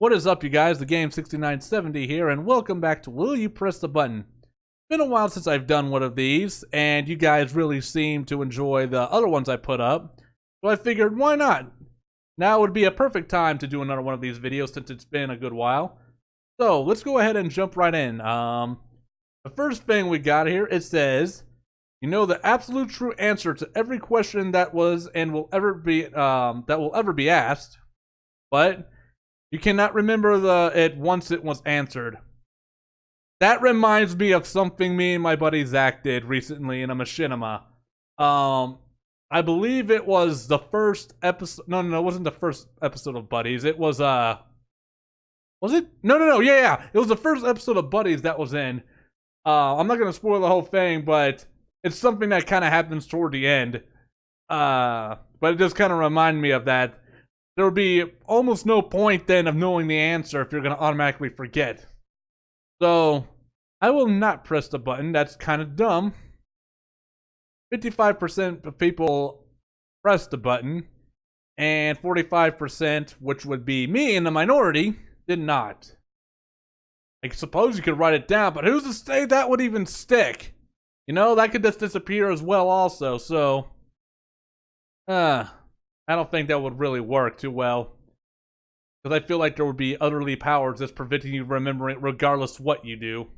What is up, you guys? The Game 6970 here, and welcome back to Will You Press the Button? It's been a while since I've done one of these, and you guys really seem to enjoy the other ones I put up, so I figured, why not? Now would be a perfect time to do another one of these videos since it's been a good while. So, let's go ahead and jump right in. The first thing we got here, it says, you know the absolute true answer to every question that was and will ever be asked, but you cannot remember it once it was answered. That reminds me of something me and my buddy Zach did recently in a machinima. I believe it was the first episode. No, it wasn't the first episode of Buddies. It was was it? No. Yeah. It was the first episode of Buddies that was in. I'm not gonna spoil the whole thing, but it's something that kind of happens toward the end. But it just kind of reminded me of that. There would be almost no point then of knowing the answer if you're going to automatically forget. So, I will not press the button. That's kind of dumb. 55% of people pressed the button, and 45%, which would be me in the minority, did not. I suppose you could write it down, but who's to say that would even stick? You know, that could just disappear as well also, so I don't think that would really work too well. Because I feel like there would be otherly powers that's preventing you remembering regardless what you do.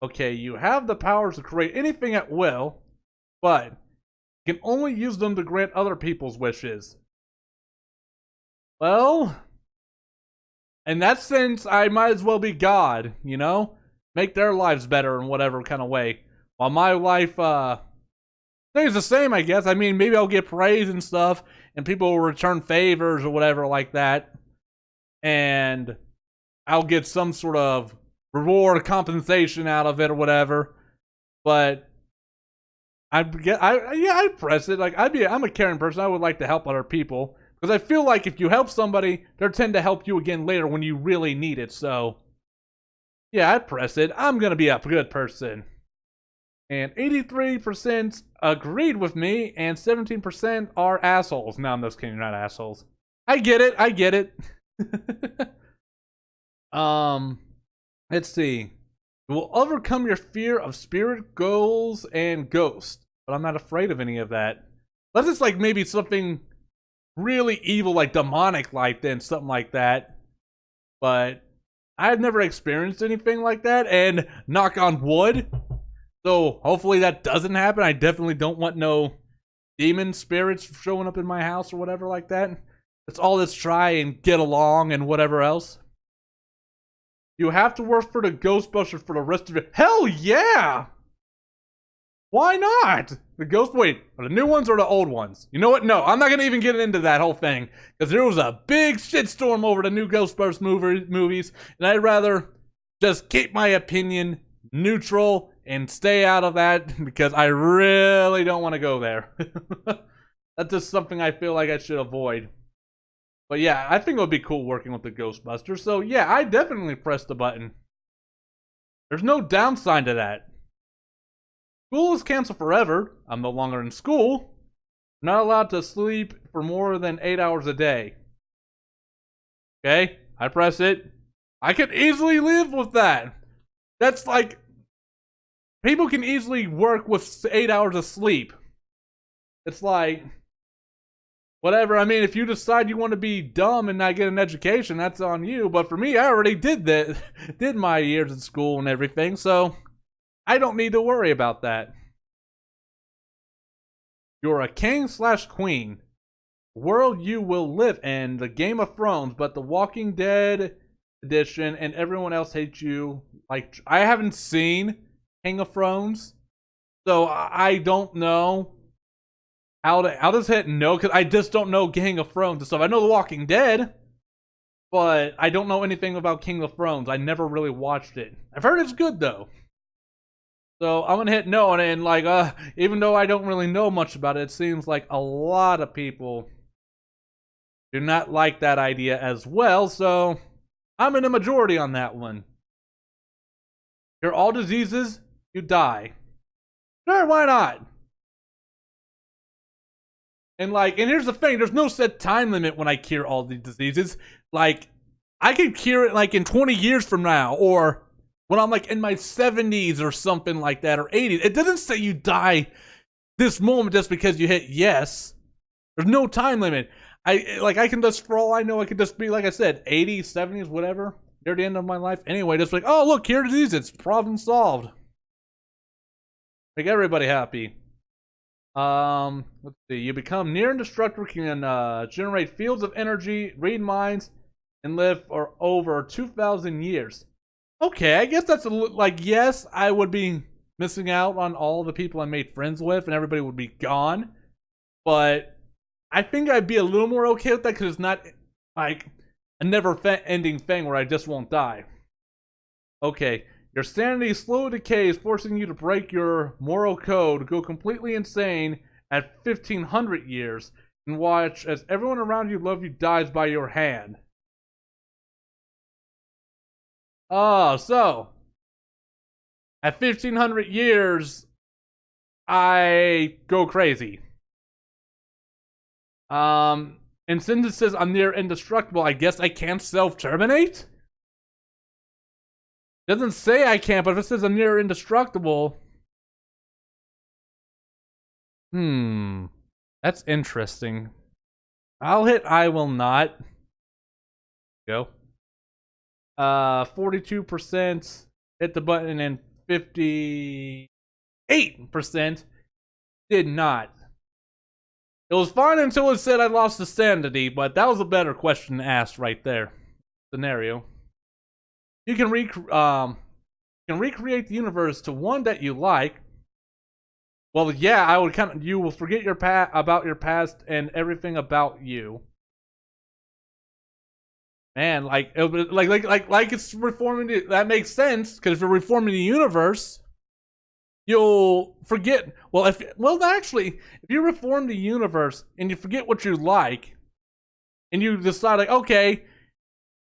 Okay, you have the powers to create anything at will, but you can only use them to grant other people's wishes. Well, in that sense, I might as well be God, you know? Make their lives better in whatever kind of way. While my life, stays the same, I guess. I mean, maybe I'll get praise and stuff, and people will return favors or whatever like that. And I'll get some sort of reward, compensation out of it or whatever. But I'd press it. Like, I'm a caring person. I would like to help other people. Because I feel like if you help somebody, they'll tend to help you again later when you really need it. So, yeah, I'd press it. I'm going to be a good person. And 83% agreed with me, and 17% are assholes. No, I'm just kidding, not assholes. I get it. Let's see. You will overcome your fear of spirit, ghouls, and ghosts. But I'm not afraid of any of that. Unless it's like maybe something really evil, like demonic like then, something like that. But I've never experienced anything like that, and knock on wood. So, hopefully that doesn't happen. I definitely don't want no demon spirits showing up in my house or whatever like that. Let's all just try and get along and whatever else. You have to work for the Ghostbusters for the rest of it. Hell yeah! Why not? Wait, are the new ones or the old ones? You know what? No, I'm not going to even get into that whole thing. Because there was a big shitstorm over the new Ghostbusters movies. And I'd rather just keep my opinion neutral and stay out of that because I really don't want to go there. That's just something I feel like I should avoid. But yeah, I think it would be cool working with the Ghostbusters. So yeah, I definitely pressed the button. There's no downside to that. School is canceled forever. I'm no longer in school. I'm not allowed to sleep for more than 8 hours a day. Okay, I press it. I could easily live with that. That's like, people can easily work with 8 hours of sleep. It's like, whatever. I mean, if you decide you want to be dumb and not get an education, that's on you. But for me, I already did that, did my years in school and everything, so I don't need to worry about that. You're a king/queen. The world you will live in, the Game of Thrones, but the Walking Dead edition, and everyone else hates you. Like, I haven't seen King of Thrones, so I don't know how does it know, because I just don't know King of Thrones and stuff. I know The Walking Dead, but I don't know anything about King of Thrones. I never really watched it. I've heard it's good though, so I'm gonna hit no. And like, even though I don't really know much about it, it seems like a lot of people do not like that idea as well, so I'm in the majority on that one. Cure all diseases, you die. Sure, why not? And here's the thing, there's no set time limit when I cure all the diseases. Like, I could cure it like in 20 years from now, or when I'm like in my 70s or something like that, or 80s. It doesn't say you die this moment just because you hit yes. There's no time limit. I can just, for all I know, I could just be, like I said, 80s, 70s, whatever. Near the end of my life. Anyway, just like, oh, look, cure disease. It's problem solved. Make everybody happy. Let's see. You become near indestructible, can generate fields of energy, read minds, and live for over 2,000 years. Okay, I guess that's like, yes, I would be missing out on all the people I made friends with, and everybody would be gone. But I think I'd be a little more okay with that because it's not like a never-ending thing where I just won't die. Okay, your sanity slowly decays, forcing you to break your moral code, go completely insane at 1,500 years, and watch as everyone around you love you dies by your hand. Oh, so at 1,500 years, I go crazy. And since it says I'm near indestructible, I guess I can't self-terminate? Doesn't say I can't, but if it says I'm near indestructible... That's interesting. I'll hit I will not. Go. 42% hit the button and 58% did not. It was fine until it said I lost the sanity, but that was a better question asked right there. Scenario. You can recreate the universe to one that you like. Well, yeah, I would you will forget your about your past and everything about you. Man, like it's reforming that makes sense, because if you're reforming the universe, you'll forget. Actually, if you reform the universe and you forget what you like, and you decide like, okay,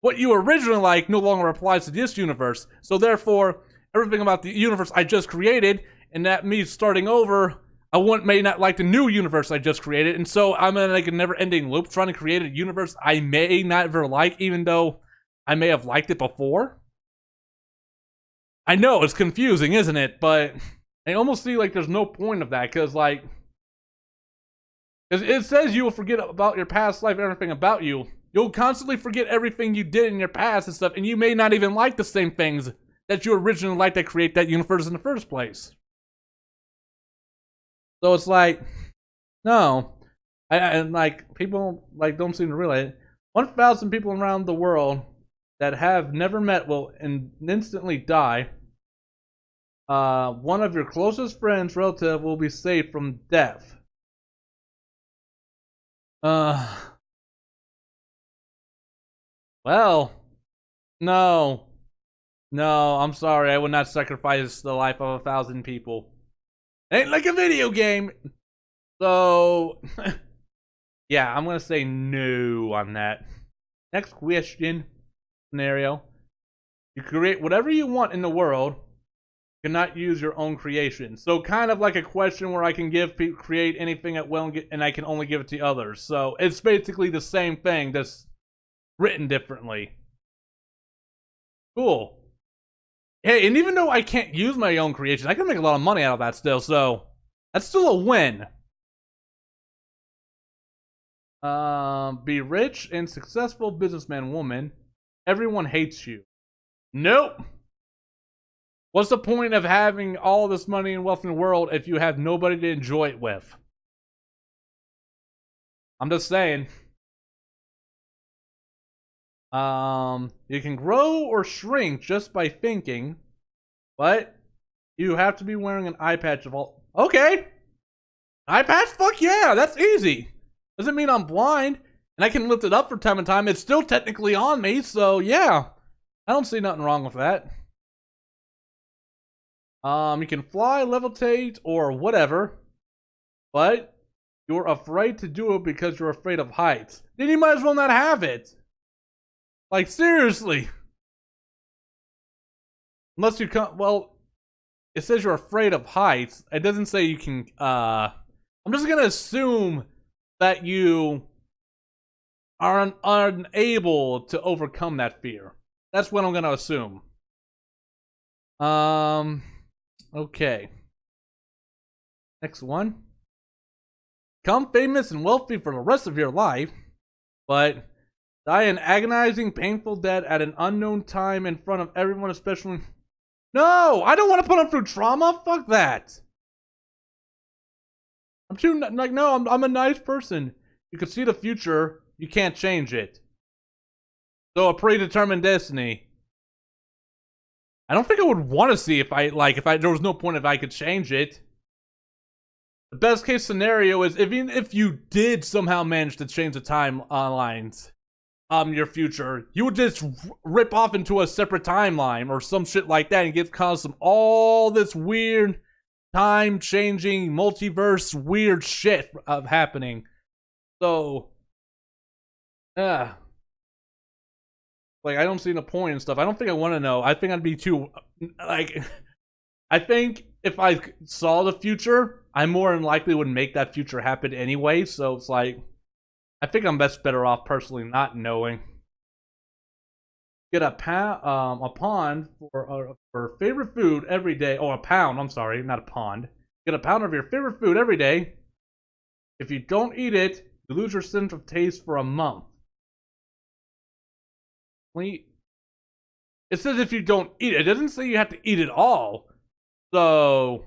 what you originally like no longer applies to this universe, so therefore everything about the universe I just created, and that means starting over, may not like the new universe I just created, and so I'm in like a never-ending loop trying to create a universe I may not ever like, even though I may have liked it before. I know it's confusing, isn't it? But I almost see like there's no point of that, because like it says you will forget about your past life and everything about you. You'll constantly forget everything you did in your past and stuff, and you may not even like the same things that you originally liked to create that universe in the first place. So it's like, no, and like people like don't seem to realize it. 1,000 people around the world that have never met will instantly die. One of your closest friends, relative, will be saved from death. Well, no, I'm sorry, I would not sacrifice the life of 1,000 people. Ain't like a video game. So, yeah, I'm gonna say no on that. Next question scenario. You create whatever you want in the world. You cannot use your own creation. So kind of like a question where I can create anything at will and I can only give it to others. So it's basically the same thing, just written differently. Cool. Hey, and even though I can't use my own creations, I can make a lot of money out of that still, so that's still a win. Be rich and successful businessman, woman. Everyone hates you. Nope. What's the point of having all this money and wealth in the world if you have nobody to enjoy it with? I'm just saying. You can grow or shrink just by thinking, but you have to be wearing an eye patch of all. Okay, eye patch? Fuck yeah, that's easy. Doesn't mean I'm blind, and I can lift it up from time to time. It's still technically on me, so yeah, I don't see nothing wrong with that. You can fly, levitate, or whatever, but you're afraid to do it because you're afraid of heights. Then you might as well not have it. Like, seriously. Unless you come, well, it says you're afraid of heights. It doesn't say you can, I'm just gonna assume that you are unable to overcome that fear. That's what I'm gonna assume. Okay. Next one. Become famous and wealthy for the rest of your life, but die an agonizing, painful death at an unknown time in front of everyone, especially... No! I don't want to put them through trauma! Fuck that! I'm too... Like, no, I'm a nice person. You can see the future, you can't change it. So a predetermined destiny. I don't think I would want to see if there was no point if I could change it. The best case scenario is even if you did somehow manage to change the timelines, your future, you would just rip off into a separate timeline or some shit like that and get cause some all this weird time-changing multiverse weird shit of happening. So, like, I don't see the point and stuff. I don't think I want to know. I think I'd be too, like, I think if I saw the future, I more than likely would make that future happen anyway. So it's like, I think I'm better off personally not knowing. Get a pond for favorite food every day. Oh, a pound. I'm sorry, not a pond. Get a pound of your favorite food every day. If you don't eat it, you lose your sense of taste for a month. It says if you don't eat it. It doesn't say you have to eat it all. So,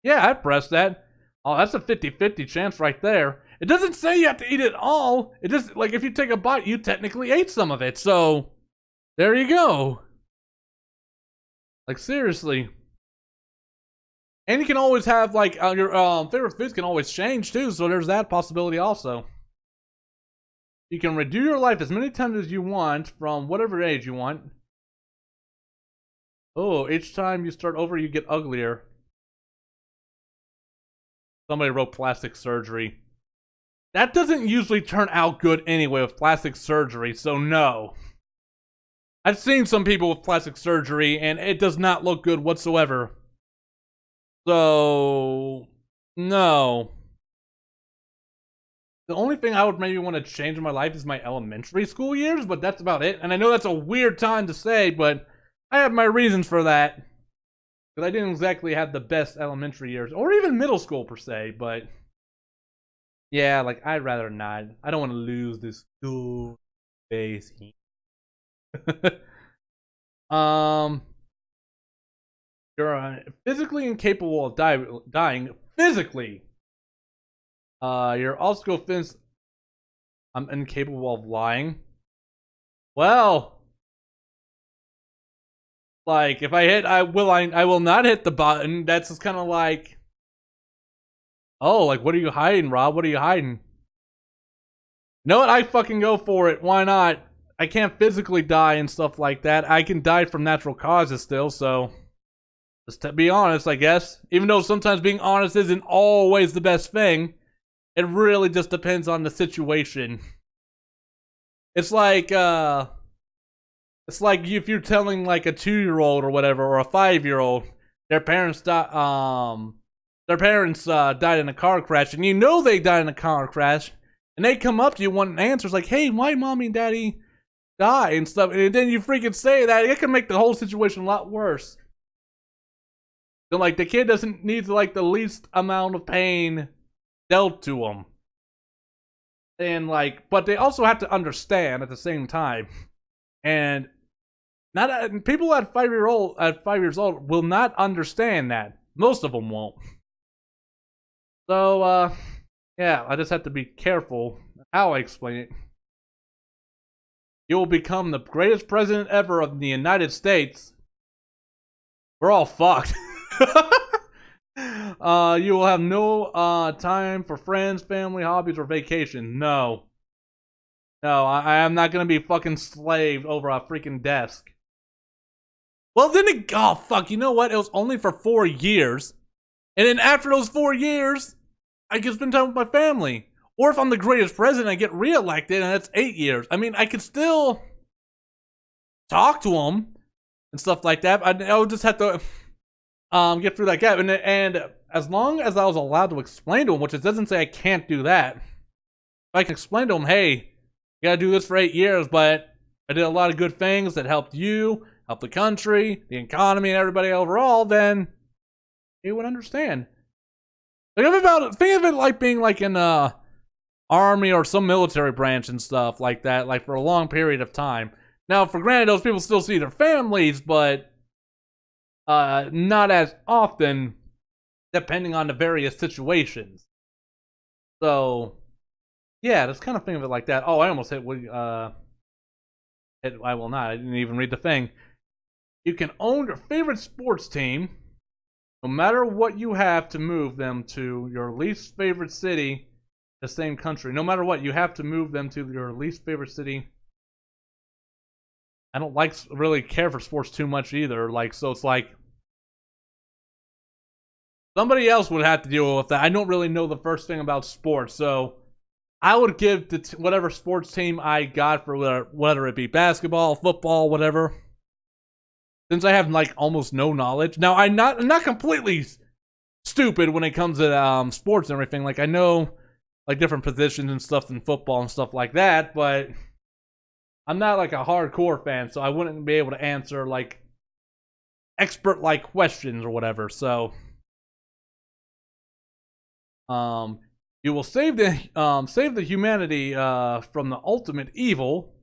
yeah, I pressed that. Oh, that's a 50-50 chance right there. It doesn't say you have to eat it all. It just, like, if you take a bite, you technically ate some of it. So, there you go. Like, seriously. And you can always have, like, your favorite foods can always change, too. So, there's that possibility also. You can redo your life as many times as you want from whatever age you want. Oh, each time you start over, you get uglier. Somebody wrote plastic surgery. That doesn't usually turn out good anyway with plastic surgery, so no. I've seen some people with plastic surgery, and it does not look good whatsoever. So, no. The only thing I would maybe want to change in my life is my elementary school years, but that's about it. And I know that's a weird time to say, but I have my reasons for that. Because I didn't exactly have the best elementary years, or even middle school per se, but... Yeah, like, I'd rather not. I don't want to lose this school days. You're physically incapable of dying. Physically! You're also convinced I'm incapable of lying. Well, like, if I hit, I will not hit the button. That's just kind of like, oh, like, what are you hiding, Rob? What are you hiding? You know what? I fucking go for it. Why not? I can't physically die and stuff like that. I can die from natural causes still, so just to be honest, I guess. Even though sometimes being honest isn't always the best thing. It really just depends on the situation. It's like if you're telling like a 2-year-old or whatever, or a 5-year-old, their parents died in a car crash, and you know they died in a car crash, and they come up to you wanting answers like, "Hey, why mommy and daddy die?" and stuff, and then you freaking say that, it can make the whole situation a lot worse. So like the kid doesn't need like the least amount of pain dealt to them, and like, but they also have to understand at the same time, and not people at 5 years old will not understand that. Most of them won't. So yeah, I just have to be careful how I explain it. You will become the greatest president ever of the United States. We're all fucked. You will have no time for friends, family, hobbies, or vacation. No. No, I am not gonna be fucking slaved over a freaking desk. Well, then oh fuck, you know what? It was only for 4 years. And then after those 4 years, I can spend time with my family. Or if I'm the greatest president, I get reelected, and that's 8 years. I mean, I could still talk to them and stuff like that. I would just have to get through that gap, and as long as I was allowed to explain to him, which it doesn't say I can't do that, I can explain to them, hey, you gotta do this for 8 years, but I did a lot of good things that helped you, helped the country, the economy, and everybody overall, then he would understand. Think of it like being like in army or some military branch and stuff like that, like for a long period of time. Now, for granted, those people still see their families, but not as often, depending on the various situations. So, yeah, just kind of think of it like that. Oh, I almost hit. I will not. I didn't even read the thing. You can own your favorite sports team, no matter what you have to move them to your least favorite city, the same country. No matter what, you have to move them to your least favorite city. I don't really care for sports too much either. Like, so it's like somebody else would have to deal with that. I don't really know the first thing about sports, so I would give whatever sports team I got for whether it be basketball, football, whatever. Since I have like almost no knowledge. Now I'm not completely stupid when it comes to sports and everything. Like I know like different positions and stuff in football and stuff like that, but I'm not like a hardcore fan, so I wouldn't be able to answer like expert like questions or whatever. So you will save the humanity from the ultimate evil.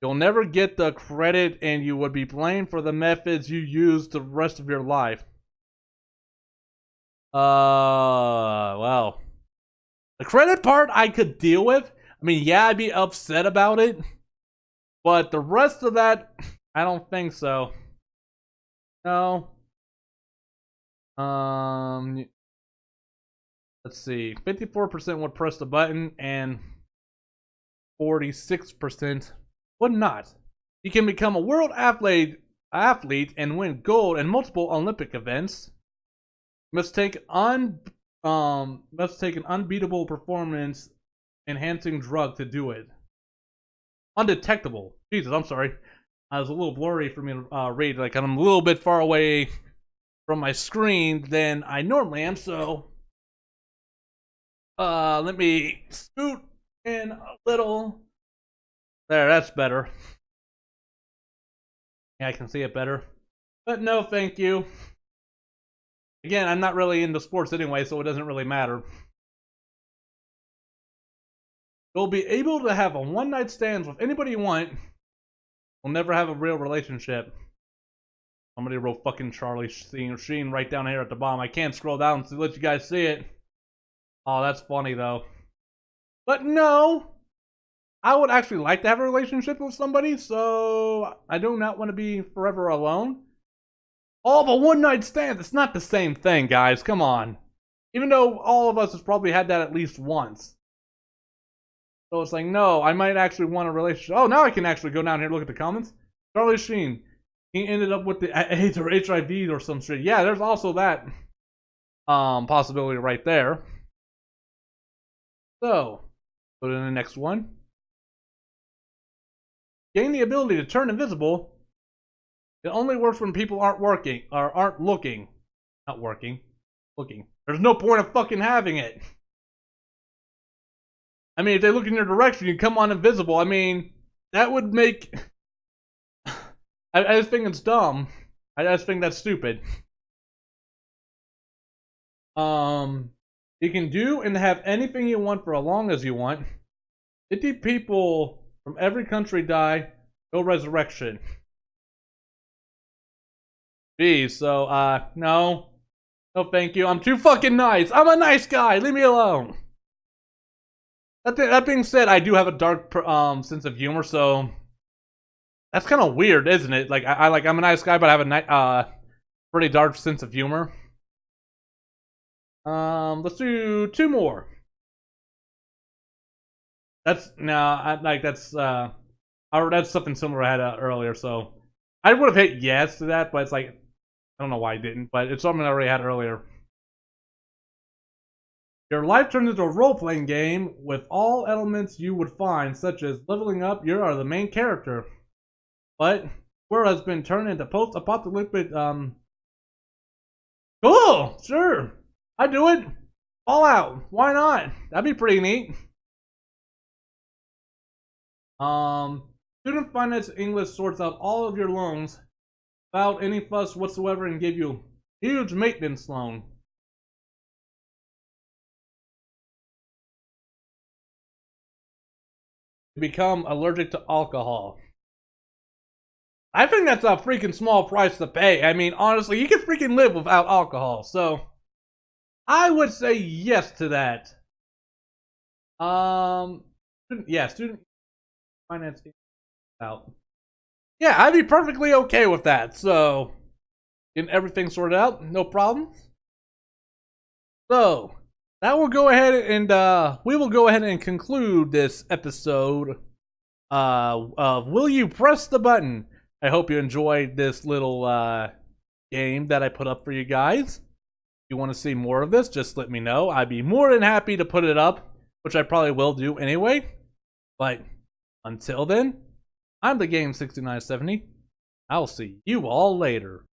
You'll never get the credit, and you would be blamed for the methods you use the rest of your life. Well, the credit part I could deal with. I mean, yeah, I'd be upset about it, but the rest of that, I don't think so. No. Let's see. 54% would press the button, and 46% would not. You can become a world athlete and win gold in multiple Olympic events. Must take an unbeatable performance enhancing drug to do it. Undetectable. Jesus, I'm sorry. It was a little blurry for me to read. Like I'm a little bit far away from my screen than I normally am, so let me scoot in a little. There, that's better. Yeah, I can see it better. But no, thank you. Again, I'm not really into sports anyway, so it doesn't really matter. You'll be able to have a one-night stands with anybody you want. We'll never have a real relationship. Somebody wrote fucking Charlie Sheen right down here at the bottom. I can't scroll down to let you guys see it. Oh, that's funny though. But no, I would actually like to have a relationship with somebody, so I do not want to be forever alone. Oh, but one night stand, it's not the same thing, guys. Come on. Even though all of us has probably had that at least once. So it's like, no, I might actually want a relationship. Oh, now I can actually go down here and look at the comments. Charlie Sheen, he ended up with the AIDS or HIV or some shit. Yeah, there's also that possibility right there. So, go to the next one. Gain the ability to turn invisible. It only works when people aren't working or aren't looking. Not working. Looking. There's no point of fucking having it. I mean, if they look in your direction, you come on invisible. I mean, that would make. I just think it's dumb. I just think that's stupid. You can do and have anything you want for as long as you want. 50 people from every country die. No resurrection. Geez, so, no. No, thank you. I'm too fucking nice. I'm a nice guy. Leave me alone. That being said, I do have a dark sense of humor, so that's kind of weird, isn't it? Like, I'm a nice guy, but I have a pretty dark sense of humor. Let's do 2 more. That's that's something similar I had earlier. So I would have hit yes to that, but it's like I don't know why I didn't, but it's something I already had earlier. Your life turns into a role-playing game with all elements you would find, such as leveling up. You are the main character, but the world has been turned into post-apocalyptic. Cool, sure. I do it. Fallout. Why not? That'd be pretty neat. Student Finance English sorts out all of your loans without any fuss whatsoever and give you a huge maintenance loan. You become allergic to alcohol. I think that's a freaking small price to pay. I mean, honestly, you can freaking live without alcohol. So, I would say yes to that. Student finance out. Yeah, I'd be perfectly okay with that. So, getting everything sorted out, no problem. So, that will go ahead and we will go ahead and conclude this episode of Will You Press the Button? I hope you enjoyed this little game that I put up for you guys. If you want to see more of this, just let me know. I'd be more than happy to put it up, which I probably will do anyway. But until then, I'm the Game 6970. I'll see you all later.